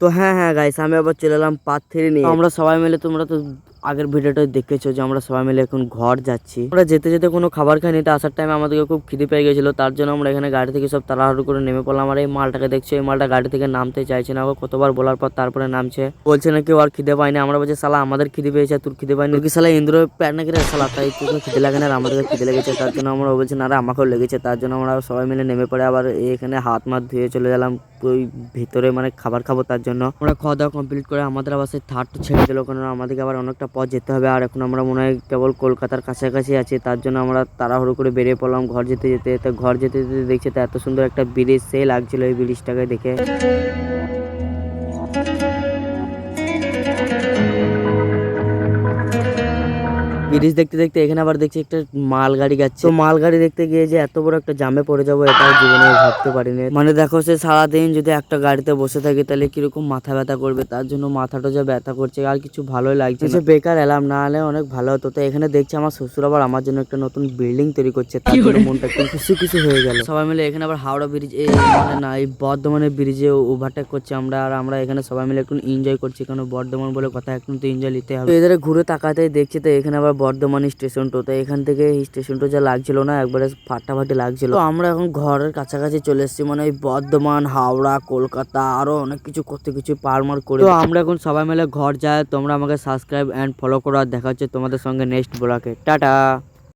তো হ্যাঁ হ্যাঁ গাইস, আমি আবার চলে এলাম পার্ট 3 নিয়ে। আমরা সবাই মিলে, তোমরা তো আগের ভিডিওটা দেখেছো যে আমরা সবাই মিলে এখন ঘর যাচ্ছি। আমরা যেতে যেতে কোনো খাবার খাইনি, তো আসার টাইমে আমাদেরকে খুব খিদে পেয়ে গেছিল, তার জন্য আমরা এখানে গাড়ি থেকে সব তাড়াহুড়ো করে নেমে পড়লাম। আর এই মালটাকে দেখছো, এই মালটা গাড়ি থেকে নামতে চাইছে না, ও কতবার বলার পর তারপরে নামছে। বলছে নাকি আর খিদে পায়নি। আমরা বলছি শালা আমাদের খিদে পেয়েছে, তোর খিদে পায়নি কি শালা ইন্দ্র প্যাট নাকি রে শালা, তাই তোকে খিদে লাগে না আর আমাদেরকে খিদে লেগেছে। তার জন্য আমরা বলছি না রে আমাকেও লেগেছে। তার জন্য আমরা সবাই মিলে নেমে পড়ে আবার এখানে হাত মাত ধুয়ে চলে গেলাম ওই ভিতরে, মানে খাবার খাবো। তার জন্য আমরা খাওয়া দাওয়া কমপ্লিট করে আমাদের আবার সেই থার্ড ছেড়ে দিল, কারণ আমাদেরকে আবার অনেকটা পথ যেতে হবে। আর এখন আমরা মনে হয় কেবল কলকাতার কাছাকাছি আছি, তার জন্য আমরা তাড়াহুড়ো করে বেরিয়ে পড়লাম ঘর যেতে যেতে। তো ঘর যেতে যেতে দেখছি তো এত সুন্দর একটা ব্রিজ, সেই লাগছিল এই ব্রিজটাকে দেখে। ব্রিজ দেখতে দেখতে এখানে আবার দেখছি একটা মালগাড়ি যাচ্ছে। তো মালগাড়ি দেখতে গিয়ে যে এত বড় একটা জামে পড়ে যাবো এটাও জীবনে ভাবতে পারিনি। মানে দেখো, সে সারাদিন যদি একটা গাড়িতে বসে থাকে তাহলে কিরকম মাথা ব্যথা করবে, তার জন্য মাথাটা যা ব্যথা করছে আর কিছু ভালোই লাগছে না। বেকার এলাম, না হলে অনেক ভালো হতো। তো এখানে দেখছি আমার শ্বশুর আবার আমার জন্য একটা নতুন বিল্ডিং তৈরি করছে, তার জন্য মনটা একটু খুশি খুশি হয়ে গেল। সবাই মিলে এখানে আবার হাওড়া ব্রিজ, মানে না, এই বর্ধমানের ব্রিজে ওভারটেক করছি আমরা। আর আমরা এখানে সবাই মিলে একটু এনজয় করছি, কারণ বর্ধমান বলে কথা, একটু তো এনজয় নিতে হবে। এদের ঘুরে তাকাতে দেখছি তো এখানে আবার বর্ধমান স্টেশনটা, তো এখান থেকে স্টেশনটা যা লাগছিল না, একবারে ফাটাফাটি লাগছিল। তো আমরা এখন ঘরের কাছাকাছি চলে এসেছি, মানে ওই বর্ধমান, হাওড়া, কলকাতা আরো অনেক কিছু করতে কিছু পারমার করে। তো আমরা এখন সবাই মিলে ঘর যাই। তোমরা আমাকে সাবস্ক্রাইব এন্ড ফলো করো, আর দেখা হচ্ছে তোমাদের সঙ্গে নেক্সট ব্লগে। টাটা।